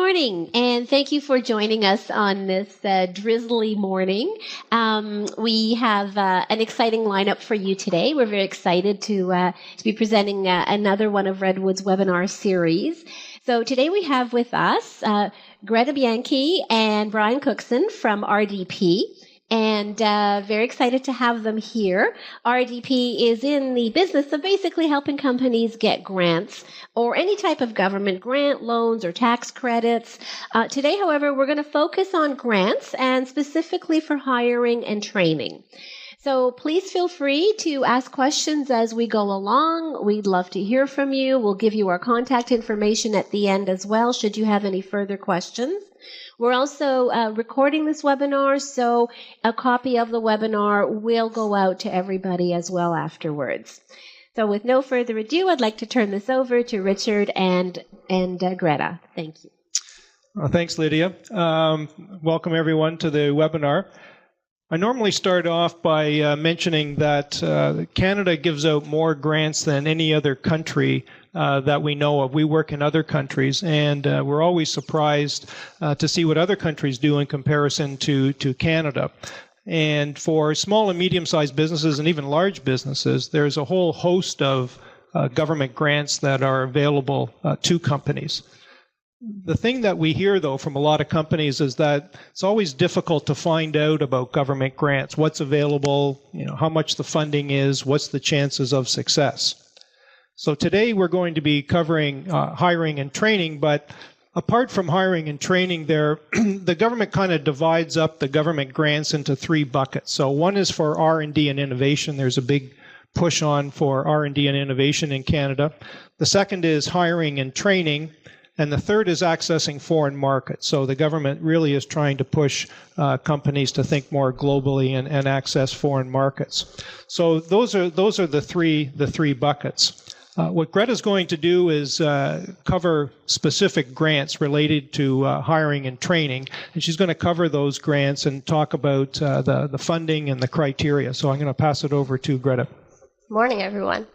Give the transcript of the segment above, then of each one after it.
morning, and thank you for joining us on this drizzly morning. We have an exciting lineup for you today. We're very excited to be presenting another one of Redwood's webinar series. So today we have with us Greta Bianchi and Brian Cookson from RDP. And very excited to have them here. RDP is in the business of basically helping companies get grants or any type of government grant, loans, or tax credits. Today, however, we're going to focus on grants and specifically for hiring and training. So please feel free to ask questions as we go along. We'd love to hear from you. We'll give you our contact information at the end as well, should you have any further questions. We're also recording this webinar, so a copy of the webinar will go out to everybody as well afterwards. So with no further ado, I'd like to turn this over to Richard and Greta. Thank you. Thanks, Lydia. Welcome, everyone, to the webinar. I normally start off by mentioning that Canada gives out more grants than any other country that we know of. We work in other countries, and we're always surprised to see what other countries do in comparison to Canada. And for small and medium-sized businesses and even large businesses, there's a whole host of government grants that are available to companies. The thing that we hear, though, from a lot of companies is that it's always difficult to find out about government grants, what's available, how much the funding is, what's the chances of success. So today we're going to be covering hiring and training, but apart from hiring and training, the government kind of divides up the government grants into three buckets. So one is for R&D and innovation. There's a big push on for R&D and innovation in Canada. The second is hiring and training. And the third is accessing foreign markets. So the government really is trying to push companies to think more globally and access foreign markets. So those are the three buckets. What Greta's going to do is cover specific grants related to hiring and training, and she's going to cover those grants and talk about the funding and the criteria. So I'm going to pass it over to Greta. Morning, everyone.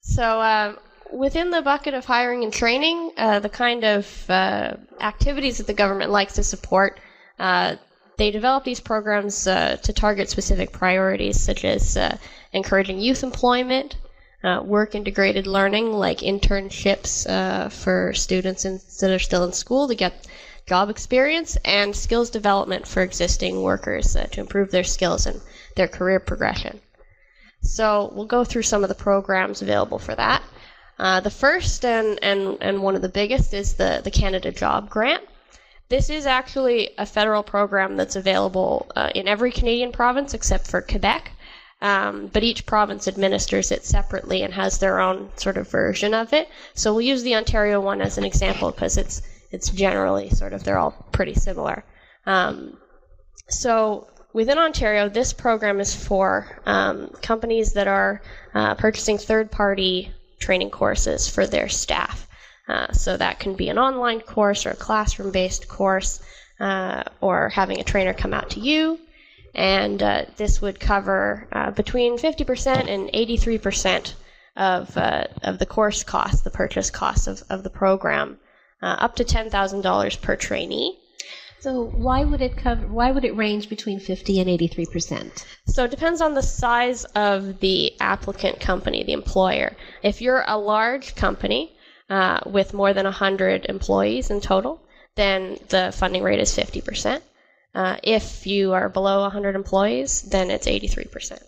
So within the bucket of hiring and training, the kind of activities that the government likes to support, they develop these programs to target specific priorities, such as encouraging youth employment, work-integrated learning, like internships for students that are still in school to get job experience, and skills development for existing workers to improve their skills and their career progression. So we'll go through some of the programs available for that. The first and one of the biggest is the Canada Job Grant. This is actually a federal program that's available in every Canadian province except for Quebec, but each province administers it separately and has their own sort of version of it. So we'll use the Ontario one as an example because it's generally they're all pretty similar. So within Ontario, this program is for companies that are purchasing third-party training courses for their staff. So that can be an online course or a classroom-based course, or having a trainer come out to you. And this would cover between 50% and 83% of the course cost, the purchase cost of the program, up to $10,000 per trainee. So why would it range between 50 and 83%? So it depends on the size of the applicant company, the employer. If you're a large company with more than 100 employees in total, then the funding rate is 50%. If you are below 100 employees, then it's 83%.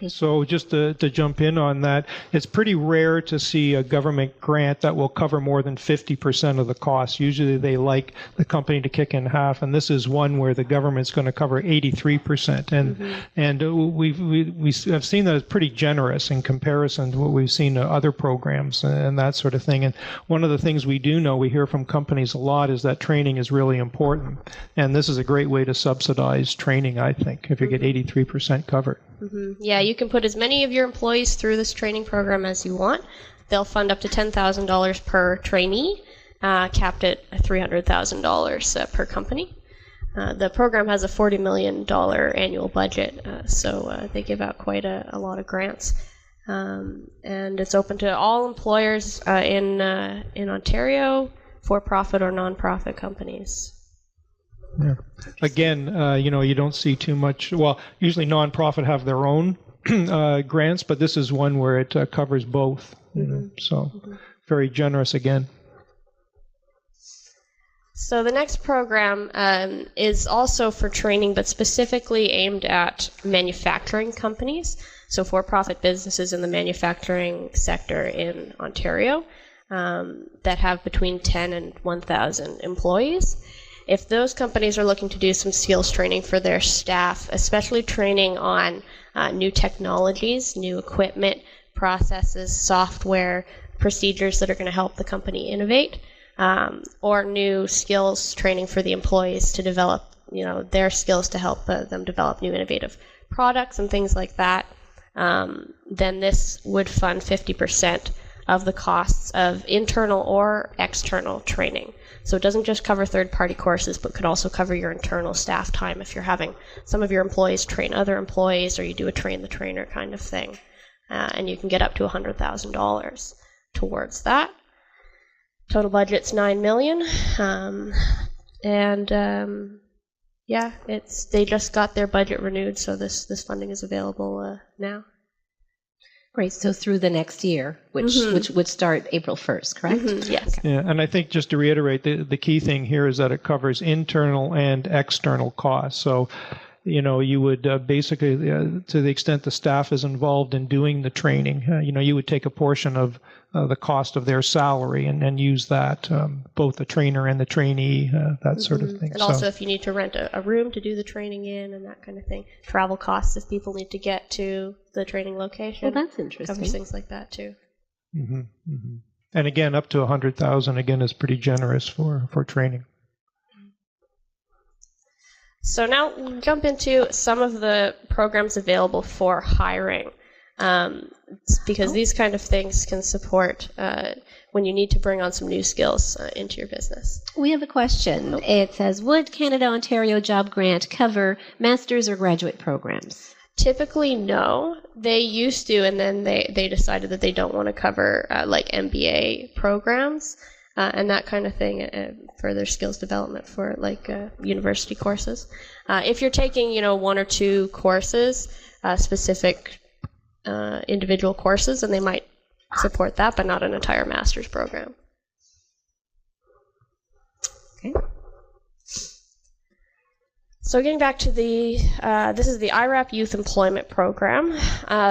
So just to jump in on that, it's pretty rare to see a government grant that will cover more than 50% of the cost. Usually they like the company to kick in half, and this is one where the government's going to cover 83%. And we have seen that as pretty generous in comparison to what we've seen in other programs and that sort of thing. And one of the things we do know, we hear from companies a lot, is that training is really important. And this is a great way to subsidize training, I think, if you get 83% covered. Yeah, you can put as many of your employees through this training program as you want. They'll fund up to $10,000 per trainee, capped at $300,000 per company. The program has a $40 million annual budget, so they give out quite a lot of grants. And it's open to all employers in Ontario, for-profit or non-profit companies. Yeah. Again, you don't see too much. Well, usually nonprofit have their own grants, but this is one where it covers both. So very generous again. So the next program is also for training, but specifically aimed at manufacturing companies, so for-profit businesses in the manufacturing sector in Ontario that have between 10 and 1,000 employees. If those companies are looking to do some skills training for their staff, especially training on new technologies, new equipment, processes, software, procedures that are going to help the company innovate, or new skills training for the employees to develop, their skills to help them develop new innovative products and things like that, then this would fund 50% of the costs of internal or external training. So it doesn't just cover third-party courses, but could also cover your internal staff time if you're having some of your employees train other employees, or you do a train-the-trainer kind of thing. And you can get up to $100,000 towards that. Total budget's $9 million. They just got their budget renewed, so this funding is available now. Great. So through the next year, which would start April 1st, correct? Yes. Yeah, and I think just to reiterate, the key thing here is that it covers internal and external costs. So, you would basically, to the extent the staff is involved in doing the training, you would take a portion of the cost of their salary and use that, both the trainer and the trainee, that sort of thing. And also if you need to rent a room to do the training in and that kind of thing. Travel costs if people need to get to the training location. Well, that's interesting. Covers things like that too. And again, up to $100,000 again is pretty generous for training. So now we'll jump into some of the programs available for hiring, because these kind of things can support when you need to bring on some new skills into your business. We have a question. It says, would Canada-Ontario Job Grant cover master's or graduate programs? Typically, no. They used to, and then they decided that they don't want to cover like MBA programs and that kind of thing, further skills development for like university courses. If you're taking, one or two courses, specific individual courses, and they might support that, but not an entire master's program. Okay. So getting back to this is the IRAP Youth Employment Program.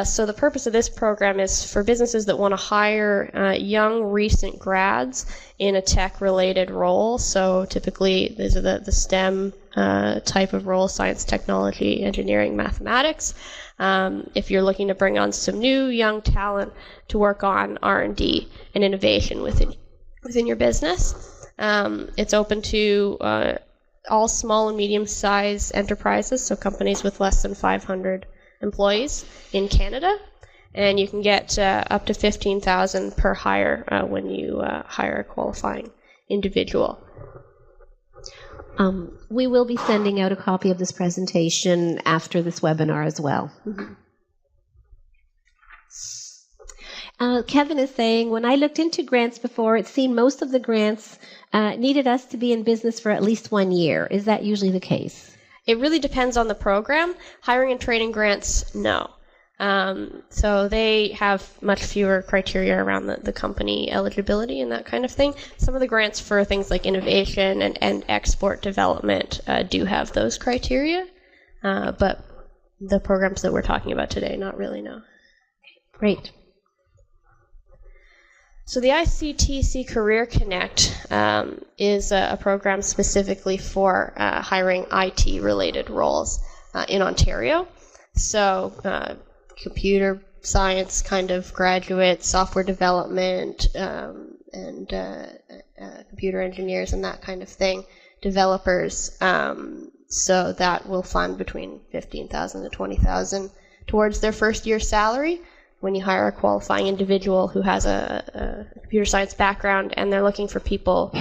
So the purpose of this program is for businesses that want to hire young, recent grads in a tech-related role. So typically, these are the STEM type of roles: science, technology, engineering, mathematics. If you're looking to bring on some new, young talent to work on R&D and innovation within your business, it's open to all small and medium-sized enterprises, so companies with less than 500 employees in Canada, and you can get up to $15,000 per hire when you hire a qualifying individual. We will be sending out a copy of this presentation after this webinar as well. Kevin is saying, when I looked into grants before, it seemed most of the grants needed us to be in business for at least 1 year. Is that usually the case? It really depends on the program. Hiring and training grants, no. So they have much fewer criteria around the company eligibility and that kind of thing. Some of the grants for things like innovation and export development do have those criteria, but the programs that we're talking about today, not really, no. Great. So the ICTC Career Connect is a program specifically for hiring IT-related roles in Ontario. So computer science kind of graduates, software development, and computer engineers and that kind of thing, developers. So that will fund between $15,000 to $20,000 towards their first year salary when you hire a qualifying individual who has a computer science background, and they're looking for people,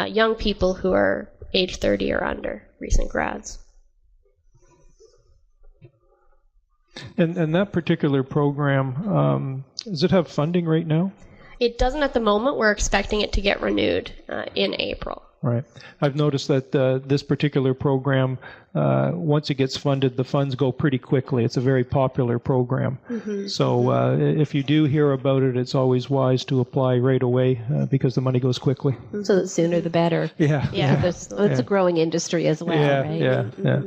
young people who are age 30 or under, recent grads. And that particular program, does it have funding right now? It doesn't at the moment. We're expecting it to get renewed in April. Right. I've noticed that this particular program, once it gets funded, the funds go pretty quickly. It's a very popular program. So if you do hear about it, it's always wise to apply right away because the money goes quickly. So the sooner the better. Yeah. It's a growing industry as well, right? Yeah.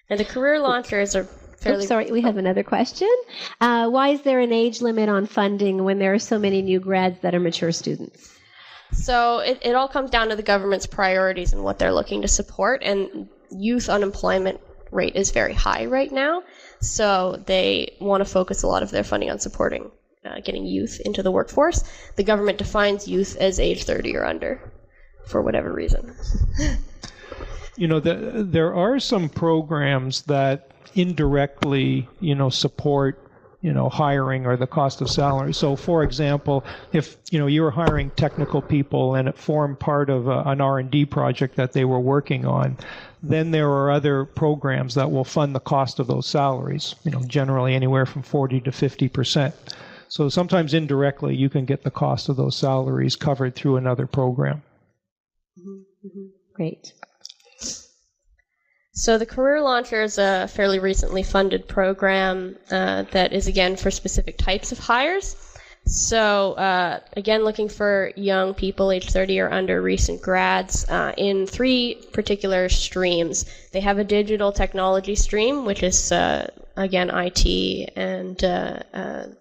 And the career launchers are fairly... Oops, sorry, we have another question. Why is there an age limit on funding when there are so many new grads that are mature students? So it all comes down to the government's priorities and what they're looking to support, and youth unemployment rate is very high right now, so they want to focus a lot of their funding on supporting getting youth into the workforce. The government defines youth as age 30 or under, for whatever reason. You know, there are some programs that indirectly, support hiring or the cost of salary. So, for example, if, you were hiring technical people and it formed part of an R&D project that they were working on, then there are other programs that will fund the cost of those salaries, generally anywhere from 40 to 50%. So sometimes indirectly you can get the cost of those salaries covered through another program. Great. So the Career Launcher is a fairly recently funded program that is, again, for specific types of hires. So, again, looking for young people age 30 or under, recent grads, in 3 particular streams. They have a digital technology stream, which is, again, IT and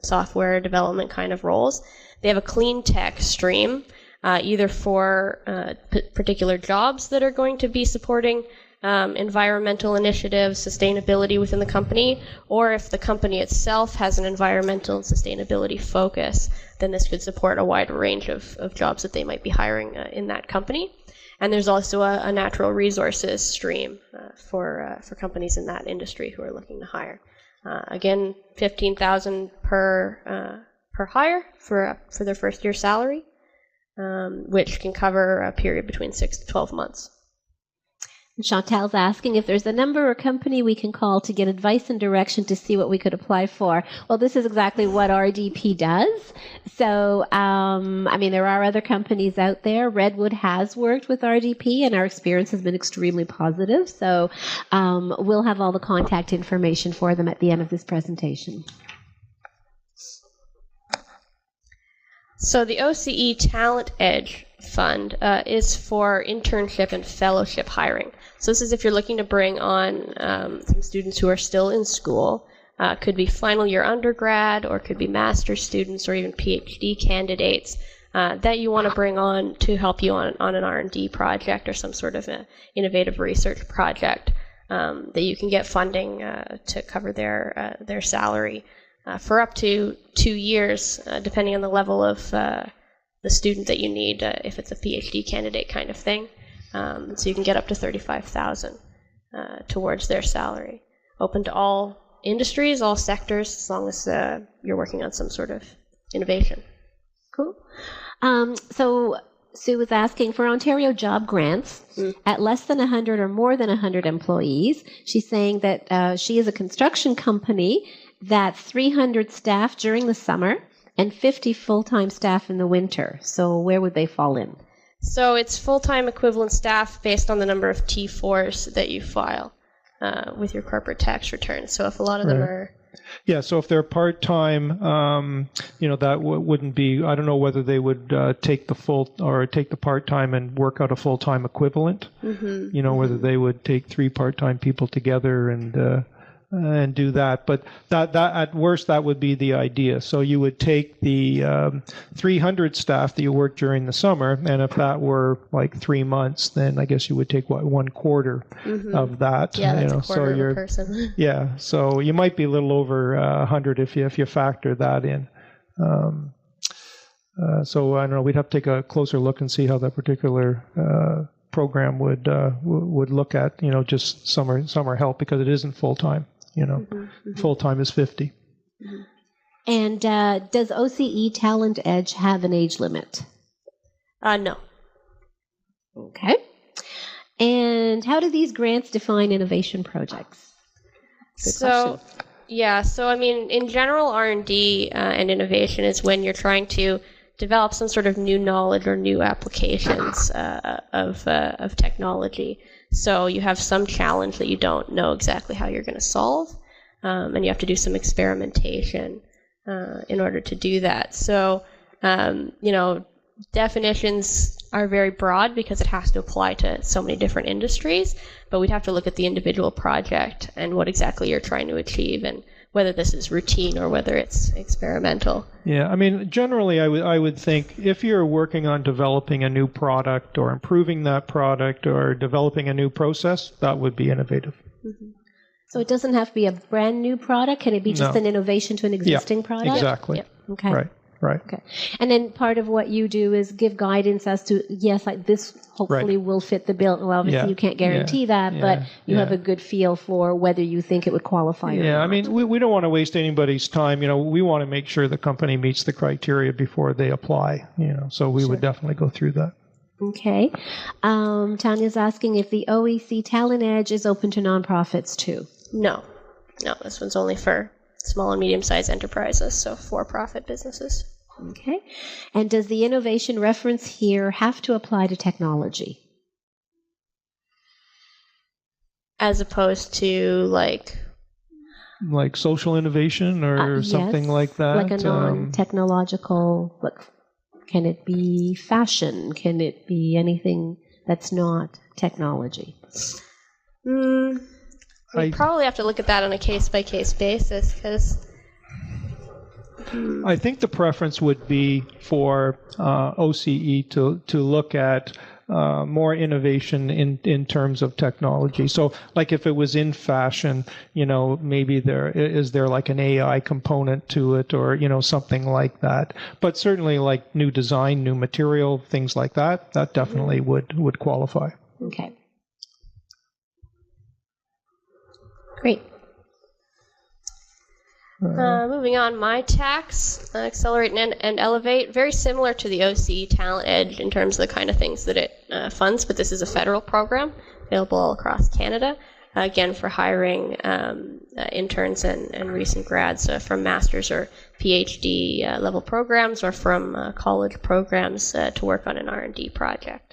software development kind of roles. They have a clean tech stream, either for particular jobs that are going to be supporting environmental initiatives, sustainability within the company, or if the company itself has an environmental and sustainability focus, then this could support a wide range of jobs that they might be hiring in that company. And there's also a natural resources stream for companies in that industry who are looking to hire. Again, $15,000 per hire for their first year salary, which can cover a period between 6 to 12 months. Chantal's asking if there's a number or company we can call to get advice and direction to see what we could apply for. Well, this is exactly what RDP does. So, there are other companies out there. Redwood has worked with RDP, and our experience has been extremely positive. So, we'll have all the contact information for them at the end of this presentation. So the OCE TALENTEDGE Fund is for internship and fellowship hiring. So this is if you're looking to bring on some students who are still in school. Could be final year undergrad, or could be master's students, or even PhD candidates that you want to bring on to help you on an R&D project or some sort of innovative research project that you can get funding to cover their salary for up to 2 years, depending on the level of the student that you need, if it's a PhD candidate kind of thing. So you can get up to $35,000 towards their salary. Open to all industries, all sectors, as long as you're working on some sort of innovation. Cool. So Sue was asking for Ontario job grants at less than 100 or more than 100 employees. She's saying that she is a construction company that's 300 staff during the summer and 50 full-time staff in the winter. So where would they fall in? So it's full-time equivalent staff based on the number of T4s that you file with your corporate tax return. So if a lot of them are... Yeah, so if they're part-time, that wouldn't be, I don't know whether they would take the part-time and work out a full-time equivalent, whether they would take 3 part-time people together and do that. But that at worst, that would be the idea. So you would take the 300 staff that you work during the summer, and if that were like 3 months, then I guess you would take 1/4 of that. Yeah, that's a quarter of a person. Yeah, so you might be a little over 100 if you factor that in. So I don't know. We'd have to take a closer look and see how that particular program would look at just summer help, because it isn't full time. Full time is 50. And does OCE TALENTEDGE have an age limit? No. Okay. And how do these grants define innovation projects? Good question. Yeah, so I mean, in general, R&D and innovation is when you're trying to develop some sort of new knowledge or new applications of technology. So you have some challenge that you don't know exactly how you're going to solve, and you have to do some experimentation in order to do that. So, definitions are very broad because it has to apply to so many different industries, but we'd have to look at the individual project and what exactly you're trying to achieve and whether this is routine or whether it's experimental. Yeah, I mean, generally I would think if you're working on developing a new product or improving that product or developing a new process, that would be innovative. Mm-hmm. So it doesn't have to be a brand new product? Can it be just an innovation to an existing product? Exactly. Yep. Okay. Right. Okay. And then part of what you do is give guidance as to, yes, like this hopefully will fit the bill. Well, obviously you can't guarantee that, but you have a good feel for whether you think it would qualify or not. I mean, we don't want to waste anybody's time. We want to make sure the company meets the criteria before they apply, so we would definitely go through that. Okay. Tanya's asking if the OEC Talent Edge is open to nonprofits too. No, this one's only for small and medium-sized enterprises, so for-profit businesses. Okay. And does the innovation reference here have to apply to technology? As opposed to like social innovation or something like that? Like a non-technological, can it be fashion? Can it be anything that's not technology? We probably have to look at that on a case-by-case basis because I think the preference would be for OCE to look at more innovation in terms of technology. So, like if it was in fashion, maybe there like an AI component to it, or something like that. But certainly, like new design, new material, things like that, that definitely would qualify. Okay. Great. Moving on, MITACS, Accelerate and Elevate, very similar to the OCE Talent Edge in terms of the kind of things that it funds, but this is a federal program available all across Canada, again for hiring interns and recent grads from master's or PhD level programs or from college programs to work on an R&D project.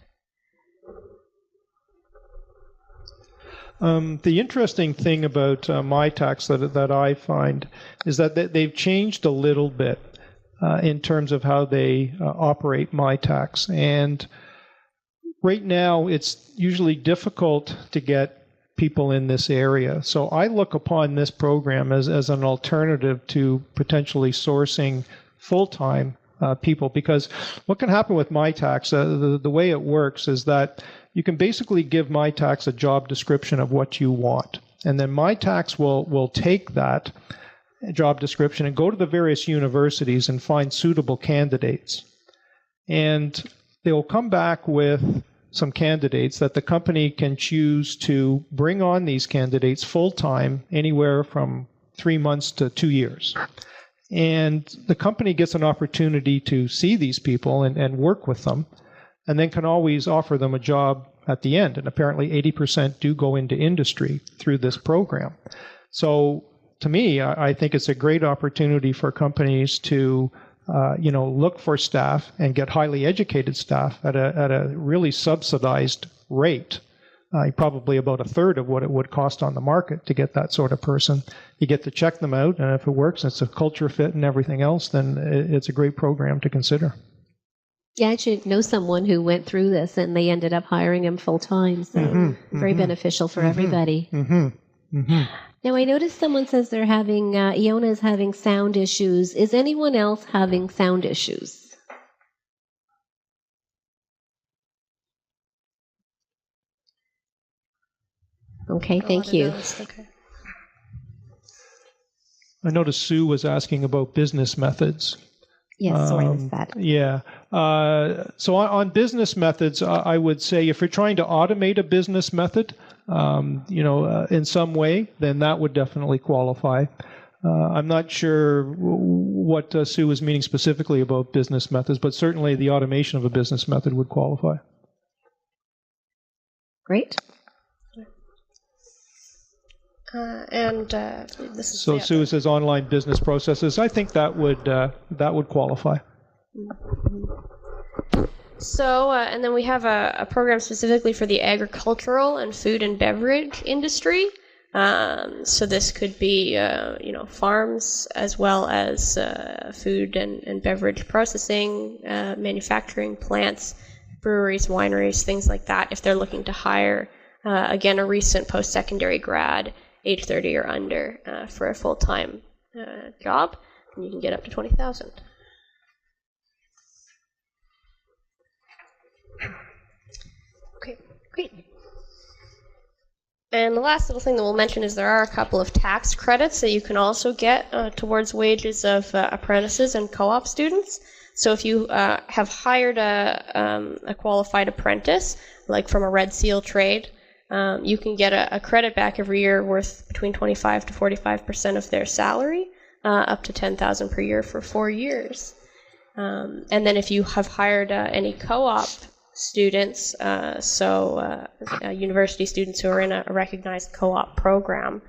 The interesting thing about MITACS that I find is that they've changed a little bit in terms of how they operate MITACS. And right now, it's usually difficult to get people in this area. So I look upon this program as an alternative to potentially sourcing full-time people, because what can happen with MITACS, the way it works is that you can basically give MITACS a job description of what you want. And then MITACS will take that job description and go to the various universities and find suitable candidates. And they will come back with some candidates that the company can choose to bring on these candidates full-time, anywhere from 3 months to 2 years. And the company gets an opportunity to see these people and work with them, and then can always offer them a job at the end. And apparently 80% do go into industry through this program. So to me, I think it's a great opportunity for companies to look for staff and get highly educated staff at a really subsidized rate. Probably about a third of what it would cost on the market to get that sort of person. You get to check them out, and if it works, and it's a culture fit and everything else, then it's a great program to consider. Yeah, I actually know someone who went through this, and they ended up hiring him full time. So very beneficial for everybody. Now, I noticed someone says they're having, Iona is having sound issues. Is anyone else having sound issues? Okay, thank you. Okay. I noticed Sue was asking about business methods. Yes, sorry, I missed that. Yeah. So on business methods, I would say if you're trying to automate a business method, in some way, then that would definitely qualify. I'm not sure what Sue was meaning specifically about business methods, but certainly the automation of a business method would qualify. Great. This is So Sue says online business processes. I think that would qualify. So, and then we have a program specifically for the agricultural and food and beverage industry. So this could be, farms as well as food and beverage processing, manufacturing plants, breweries, wineries, things like that. If they're looking to hire, again, a recent post-secondary grad, age 30 or under, for a full-time job, and you can get up to $20,000. Okay, great. And the last little thing that we'll mention is there are a couple of tax credits that you can also get towards wages of apprentices and co-op students. So if you have hired a qualified apprentice, like from a Red Seal trade, you can get a credit back every year worth between 25 to 45% of their salary, up to $10,000 per year for 4 years. And then if you have hired any co-op students, university students who are in a recognized co-op program,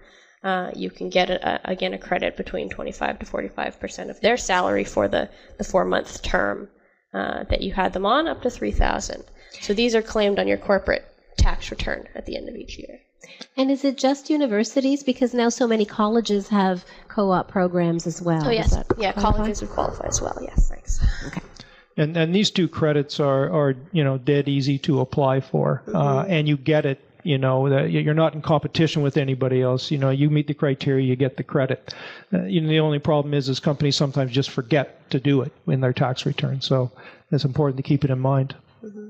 you can get, again, a credit between 25 to 45% of their salary for the 4-month term that you had them on, up to $3,000. So these are claimed on your corporate tax return at the end of each year. And is it just universities? Because now so many colleges have co-op programs as well. Oh, yes. Yeah, colleges would qualify as well. Yes, thanks. Okay. And these 2 credits are dead easy to apply for, and you get it. That you're not in competition with anybody else. You meet the criteria, you get the credit. The only problem is companies sometimes just forget to do it in their tax return. So it's important to keep it in mind. Mm-hmm.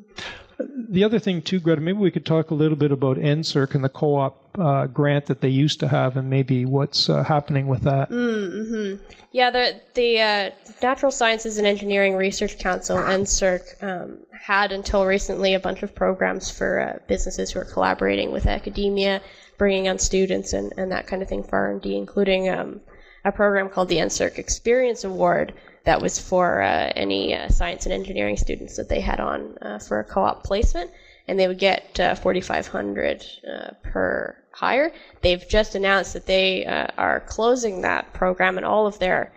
The other thing too, Greta, maybe we could talk a little bit about NSERC and the co-op grant that they used to have, and maybe what's happening with that. Mm-hmm. Yeah, the Natural Sciences and Engineering Research Council, NSERC, had until recently a bunch of programs for businesses who are collaborating with academia, bringing on students and that kind of thing for R&D, including a program called the NSERC Experience Award that was for any science and engineering students that they had on for a co-op placement, and they would get $4,500 per hire. They've just announced that they are closing that program and all of their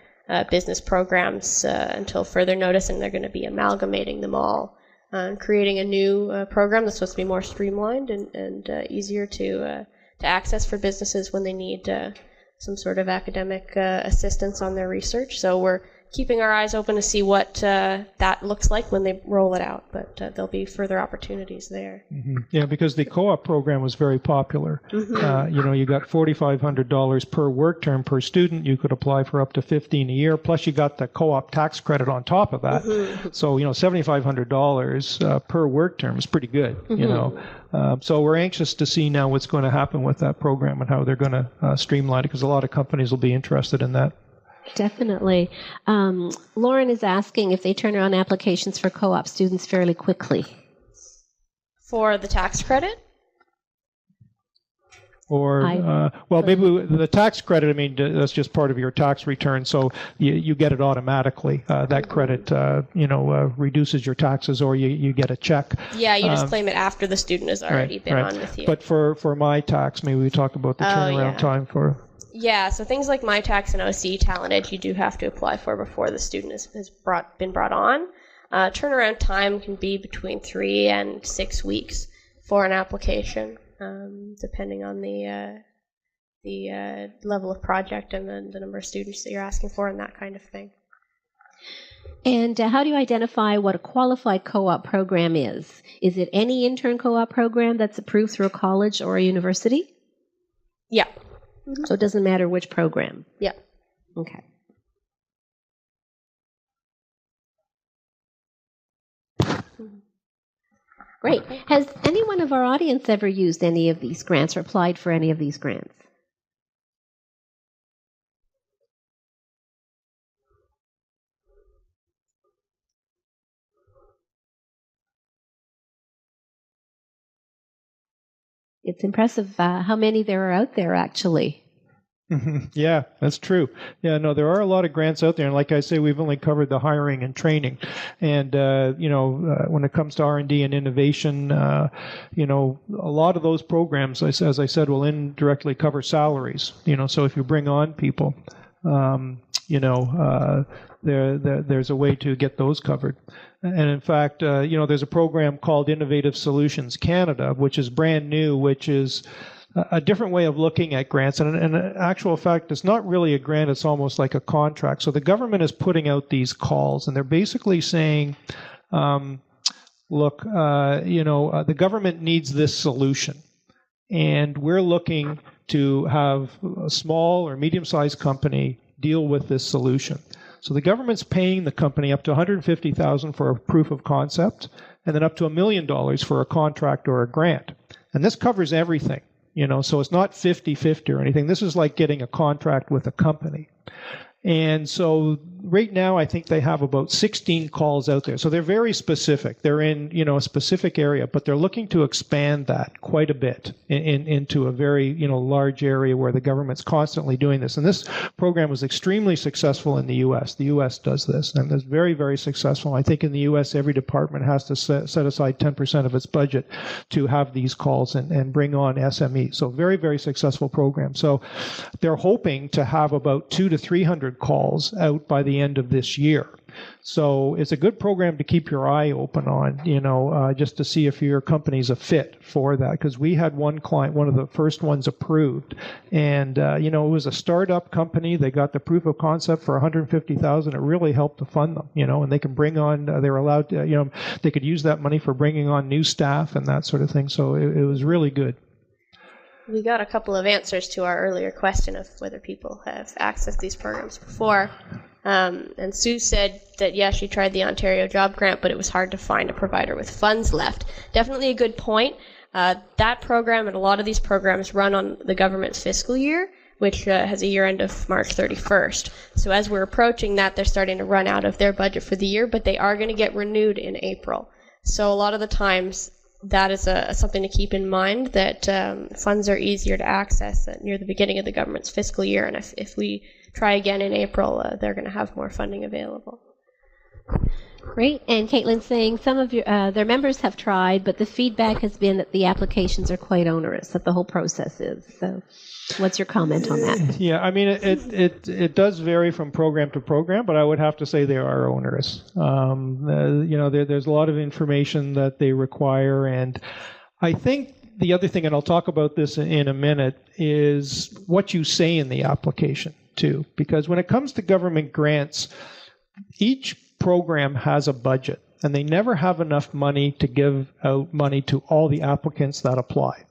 business programs until further notice, and they're going to be amalgamating them all and creating a new program that's supposed to be more streamlined and easier to access for businesses when they need some sort of academic assistance on their research. So we're keeping our eyes open to see what that looks like when they roll it out, but there'll be further opportunities there. Mm-hmm. Yeah, because the co-op program was very popular. Mm-hmm. You got $4,500 per work term per student. You could apply for up to $15 a year, plus you got the co-op tax credit on top of that. Mm-hmm. So, $7,500 per work term is pretty good, mm-hmm. So we're anxious to see now what's going to happen with that program and how they're going to streamline it, because a lot of companies will be interested in that. Definitely. Lauren is asking if they turn around applications for co-op students fairly quickly. For the tax credit? Or, maybe the tax credit, that's just part of your tax return, so you get it automatically. That credit, reduces your taxes, or you get a check. Yeah, you just claim it after the student has already been on with you. But for MITACS, maybe we talk about the turnaround time for... Yeah, so things like MITACS and OC TALENTEDGE you do have to apply for before the student has been brought on. Turnaround time can be between 3 and 6 weeks for an application, depending on the level of project and the number of students that you're asking for and that kind of thing. And how do you identify what a qualified co-op program is? Is it any intern co-op program that's approved through a college or a university? Yeah. Mm-hmm. So it doesn't matter which program? Yeah. Okay. Great. Has anyone of our audience ever used any of these grants or applied for any of these grants? It's impressive how many there are out there, actually. Yeah, that's true. Yeah, no, there are a lot of grants out there, and like I say, we've only covered the hiring and training. And when it comes to R&D and innovation, a lot of those programs, as I said, will indirectly cover salaries. So if you bring on people, there's a way to get those covered. And in fact, there's a program called Innovative Solutions Canada, which is brand new, which is a different way of looking at grants. And in actual fact, it's not really a grant, it's almost like a contract. So the government is putting out these calls, and they're basically saying, look, the government needs this solution. And we're looking to have a small or medium-sized company deal with this solution. So the government's paying the company up to $150,000 for a proof of concept, and then up to $1 million for a contract or a grant. And this covers everything. So it's not 50-50 or anything. This is like getting a contract with a company. And so right now, I think they have about 16 calls out there. So they're very specific. They're in, a specific area, but they're looking to expand that quite a bit into a very, large area where the government's constantly doing this. And this program was extremely successful in the U.S. The U.S. does this, and it's very, very successful. I think in the U.S., every department has to set aside 10% of its budget to have these calls and bring on SMEs. So very, very successful program. So they're hoping to have about 200 to 300 calls out by the end of this year. So it's a good program to keep your eye open on, just to see if your company's a fit for that. Because we had one client, one of the first ones approved, and it was a startup company. They got the proof of concept for $150,000. It really helped to fund them, and they can bring on. They're allowed to, they could use that money for bringing on new staff and that sort of thing. So it was really good. We got a couple of answers to our earlier question of whether people have accessed these programs before. And Sue said that, yeah, she tried the Ontario Job Grant, but it was hard to find a provider with funds left. Definitely a good point. That program and a lot of these programs run on the government's fiscal year, which has a year end of March 31st. So as we're approaching that, they're starting to run out of their budget for the year, but they are going to get renewed in April. So a lot of the times, that is something to keep in mind, that funds are easier to access near the beginning of the government's fiscal year. And if we try again in April, they're going to have more funding available. Great. And Caitlin's saying some of their members have tried, but the feedback has been that the applications are quite onerous, that the whole process is. So what's your comment on that? Yeah, I mean, it does vary from program to program, but I would have to say they are onerous. There's a lot of information that they require, and I think the other thing, and I'll talk about this in a minute, is what you say in the application too. Because when it comes to government grants, each program has a budget, and they never have enough money to give out money to all the applicants that apply.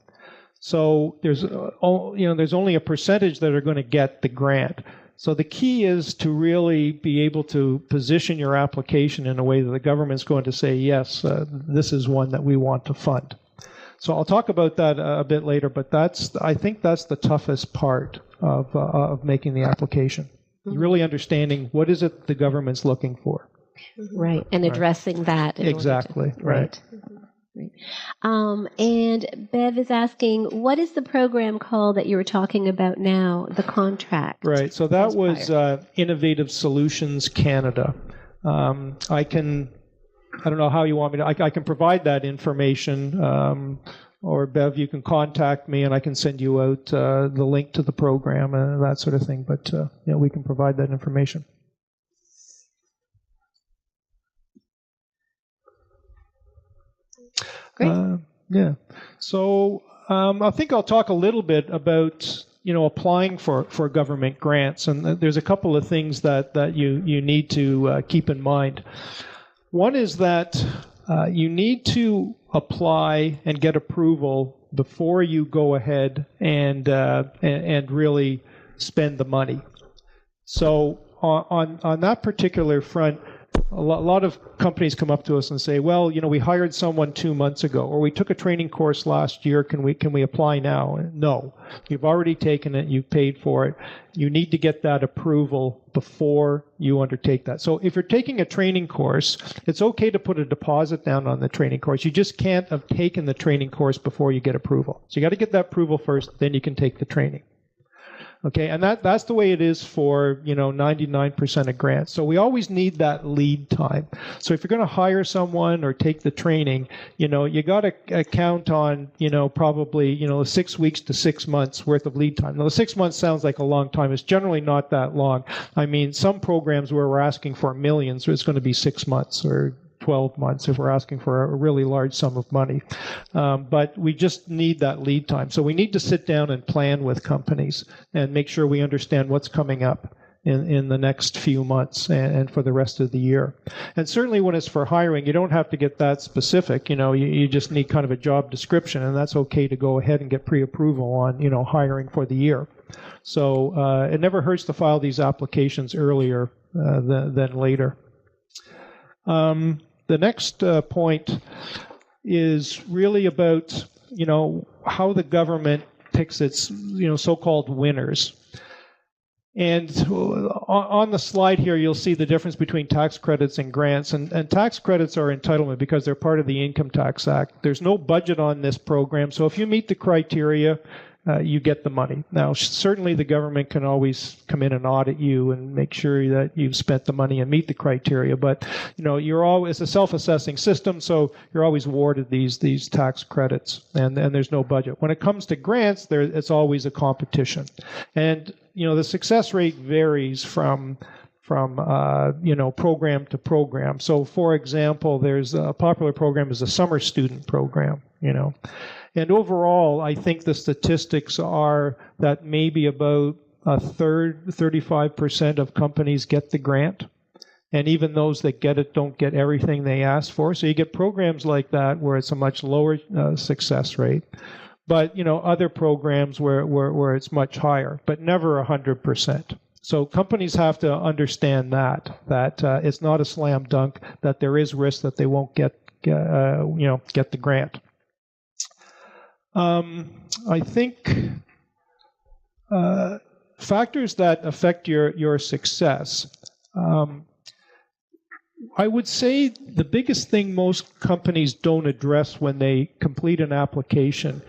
So there's only a percentage that are going to get the grant. So the key is to really be able to position your application in a way that the government's going to say, yes, this is one that we want to fund. So I'll talk about that a bit later, but I think that's the toughest part of making the application. Mm-hmm. Really understanding what is it the government's looking for. Right, and addressing that. Exactly, right. Mm-hmm. Right. And Bev is asking, what is the program called that you were talking about now, the contract? Right, so that was Innovative Solutions Canada. I don't know how you want me to, I can provide that information, or Bev, you can contact me and I can send you out the link to the program and that sort of thing, but we can provide that information. Great. Yeah. So I think I'll talk a little bit about applying for government grants, and there's a couple of things that you need to keep in mind. One is that you need to apply and get approval before you go ahead and really spend the money. So on that particular front, a lot of companies come up to us and say, well, we hired someone 2 months ago, or we took a training course last year. Can we apply now? No. You've already taken it. You've paid for it. You need to get that approval before you undertake that. So if you're taking a training course, it's okay to put a deposit down on the training course. You just can't have taken the training course before you get approval. So you got to get that approval first, then you can take the training. Okay, and that's the way it is for 99% of grants. So we always need that lead time. So if you're going to hire someone or take the training, you got to count on probably 6 weeks to 6 months worth of lead time. Now the 6 months sounds like a long time. It's generally not that long. I mean, some programs where we're asking for millions, it's going to be 6 months or 12 months if we're asking for a really large sum of money. But we just need that lead time. So we need to sit down and plan with companies and make sure we understand what's coming up in the next few months and for the rest of the year. And certainly when it's for hiring, you don't have to get that specific. You just need kind of a job description, and that's okay to go ahead and get pre-approval on, hiring for the year. So it never hurts to file these applications earlier than later. The next point is really about, how the government picks its, so-called winners. And on the slide here, you'll see the difference between tax credits and grants. And tax credits are entitlement because they're part of the Income Tax Act. There's no budget on this program. So if you meet the criteria, you get the money. Now, certainly the government can always come in and audit you and make sure that you've spent the money and meet the criteria. But, you're always a self-assessing system, so you're always awarded these tax credits, and there's no budget. When it comes to grants, it's always a competition. And, the success rate varies from program to program. So, for example, there's a popular program is a summer student program, And overall, I think the statistics are that maybe about a third, 35% of companies get the grant. And even those that get it don't get everything they ask for. So you get programs like that where it's a much lower success rate. But, other programs where it's much higher, but never 100%. So companies have to understand that it's not a slam dunk, that there is risk that they won't get the grant. I think factors that affect your success. I would say the biggest thing most companies don't address when they complete an application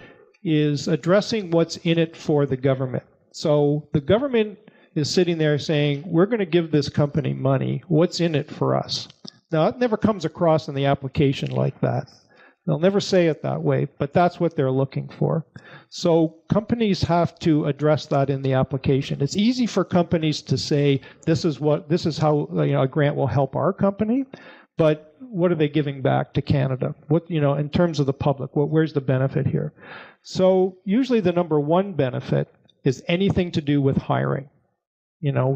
is addressing what's in it for the government. So the government is sitting there saying, we're going to give this company money. What's in it for us? Now, it never comes across in the application like that. They'll never say it that way, but that's what they're looking for. So companies have to address that in the application. It's easy for companies to say, this is how a grant will help our company, but what are they giving back to Canada? What, in terms of the public, where's the benefit here? So usually the number one benefit is anything to do with hiring.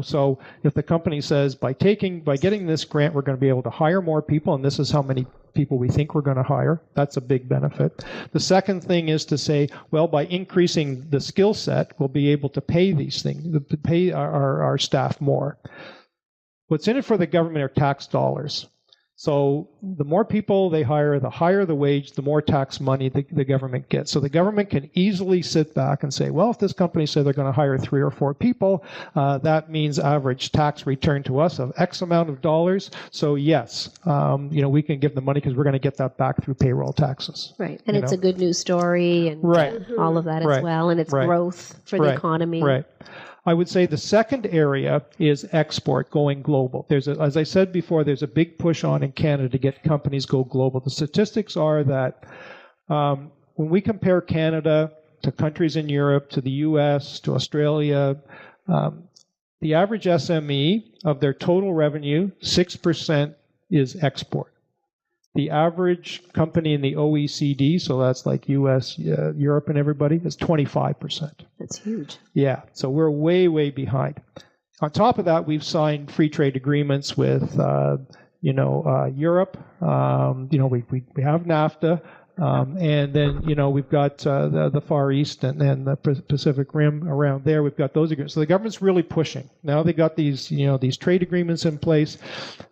So if the company says by getting this grant, we're going to be able to hire more people, and this is how many people we think we're going to hire, that's a big benefit. The second thing is to say, well, by increasing the skill set, we'll be able to pay these things, pay our staff more. What's in it for the government are tax dollars. So the more people they hire, the higher the wage, the more tax money the government gets. So the government can easily sit back and say, well, if this company said they're going to hire 3 or 4 people, that means average tax return to us of X amount of dollars. So yes, we can give them money because we're going to get that back through payroll taxes. Right, and it's a good news story and all of that as well, and it's growth for the economy. Right. I would say the second area is export, going global. As I said before, there's a big push on in Canada to get companies go global. The statistics are that when we compare Canada to countries in Europe, to the U.S., to Australia, the average SME of their total revenue, 6% is export. The average company in the OECD, so that's like US, Europe and everybody, is 25%. That's huge. Yeah, so we're way, way behind. On top of that, we've signed free trade agreements with, Europe. We have NAFTA. And then, we've got the Far East and the Pacific Rim around there. We've got those agreements. So the government's really pushing. Now they got these trade agreements in place,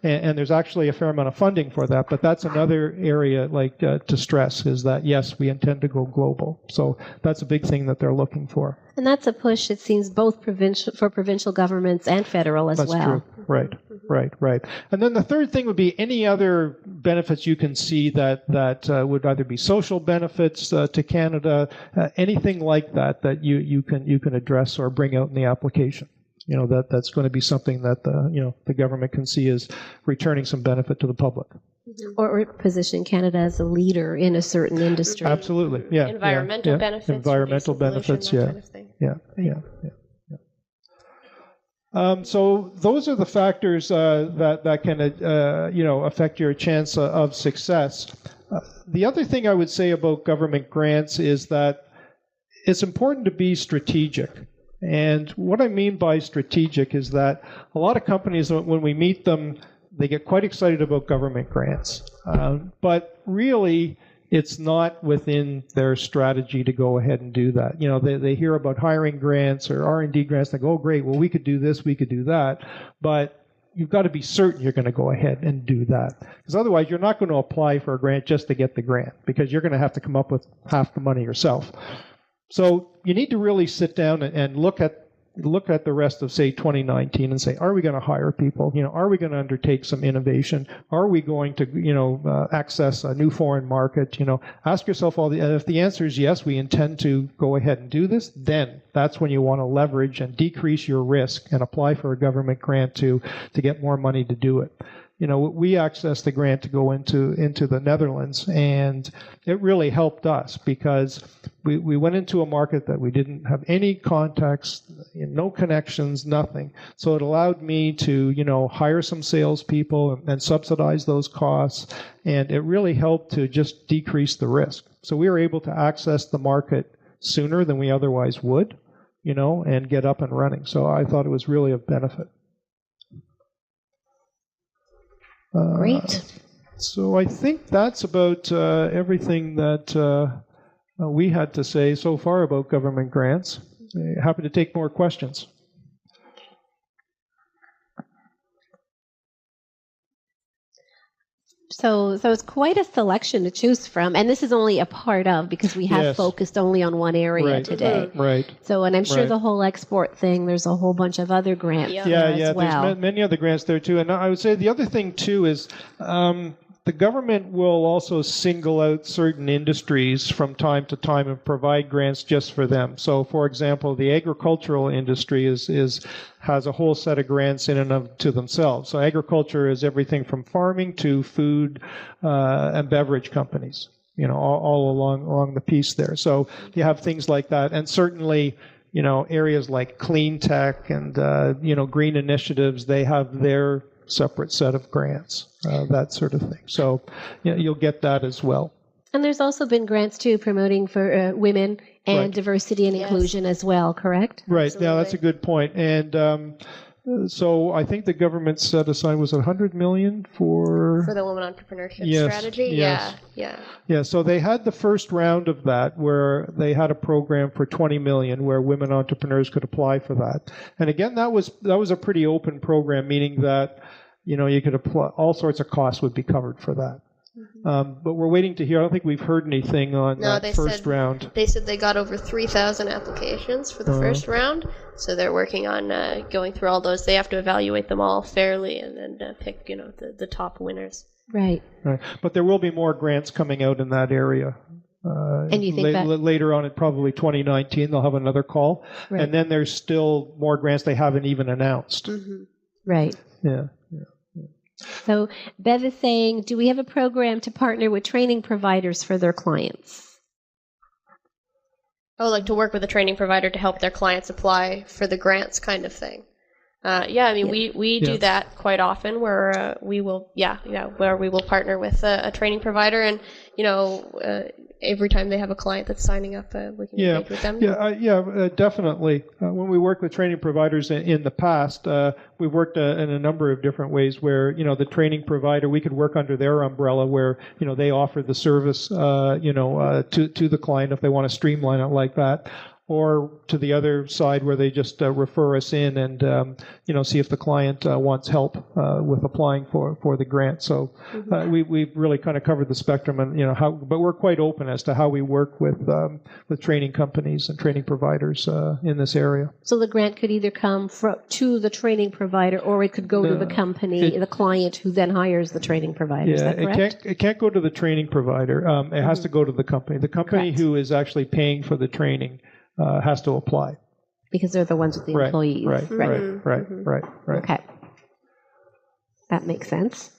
and there's actually a fair amount of funding for that. But that's another area to stress is that, yes, we intend to go global. So that's a big thing that they're looking for. And that's a push, it seems, both for provincial governments and federal as well. That's true. Right. And then the third thing would be any other benefits you can see that would either be social benefits to Canada, anything like that you can address or bring out in the application. That's going to be something that the government can see as returning some benefit to the public. Or position Canada as a leader in a certain industry. Absolutely, yeah. Environmental benefits. Environmental benefits, that kind of thing. Yeah. So those are the factors that can affect your chance of success. The other thing I would say about government grants is that it's important to be strategic. And what I mean by strategic is that a lot of companies, when we meet them, they get quite excited about government grants. But really, it's not within their strategy to go ahead and do that. They hear about hiring grants or R&D grants. They go, oh, great, well, we could do this, we could do that. But you've got to be certain you're going to go ahead and do that. Because otherwise, you're not going to apply for a grant just to get the grant, because you're going to have to come up with half the money yourself. So you need to really sit down and look at the rest of, say, 2019 and say, are we going to hire people? Are we going to undertake some innovation? Are we going to, access a new foreign market? Ask yourself if the answer is yes, we intend to go ahead and do this, then that's when you want to leverage and decrease your risk and apply for a government grant to get more money to do it. We accessed the grant to go into the Netherlands, and it really helped us because we went into a market that we didn't have any contacts, no connections, nothing. So it allowed me to, hire some salespeople and subsidize those costs, and it really helped to just decrease the risk. So we were able to access the market sooner than we otherwise would, and get up and running. So I thought it was really of benefit. Great. So I think that's about everything that we had to say so far about government grants. Happy to take more questions. So it's quite a selection to choose from, and this is only a part of, because we have focused only on one area today. Right. So, and I'm sure the whole export thing, there's a whole bunch of other grants there as well. There's many other grants there too. And I would say the other thing too is the government will also single out certain industries from time to time and provide grants just for them. So, for example, the agricultural industry has a whole set of grants in and of to themselves. So agriculture is everything from farming to food and beverage companies, all along the piece there. So you have things like that. And certainly, areas like clean tech and, green initiatives, they have their separate set of grants, that sort of thing. So you'll get that as well. And there's also been grants too promoting for women and diversity and inclusion as well, correct? Right. Absolutely. Yeah, that's a good point. And so I think the government set aside, was it $100 million for the women entrepreneurship strategy? Yes. Yeah. So they had the first round of that where they had a program for $20 million where women entrepreneurs could apply for that. And again, that was a pretty open program, meaning that you could apply, all sorts of costs would be covered for that. But we're waiting to hear. I don't think we've heard anything on that first round. They said they got over 3,000 applications for the first round, so they're working on going through all those. They have to evaluate them all fairly and then pick, the top winners. Right. But there will be more grants coming out in that area. And you think that later on in probably 2019 they'll have another call, and then there's still more grants they haven't even announced. Right. Yeah. So Bev is saying, do we have a program to partner with training providers for their clients? Oh, like to work with a training provider to help their clients apply for the grants kind of thing. We do that quite often where we will partner with a training provider, and every time they have a client that's signing up, we can engage with them. Definitely. When we work with training providers in the past, we've worked in a number of different ways where, the training provider, we could work under their umbrella where, they offer the service, to the client if they want to streamline it like that. or to the other side where they just refer us in and see if the client wants help with applying for the grant. So we've really kind of covered the spectrum, and but we're quite open as to how we work with training companies and training providers in this area. So the grant could either come to the training provider, or it could go to the company, the client, who then hires the training provider. Is that correct? It can't go to the training provider. It has to go to the company. The company Correct. who is actually paying for the training has to apply. Because they're the ones with the employees. Right. Okay. That makes sense.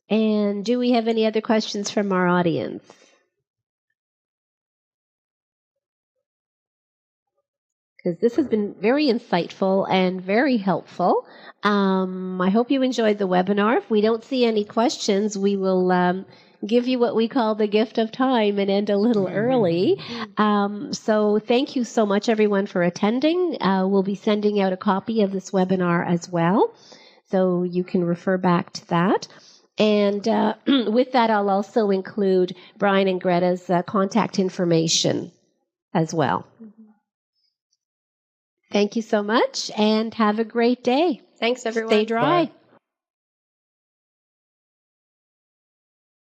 And do we have any other questions from our audience? Because this has been very insightful and very helpful. I hope you enjoyed the webinar. If we don't see any questions, we will give you what we call the gift of time and end a little early. So thank you so much, everyone, for attending. We'll be sending out a copy of this webinar as well, so you can refer back to that. And with that, I'll also include Brian and Greta's contact information as well. Thank you so much, and have a great day. Thanks, everyone. Stay dry. Bye.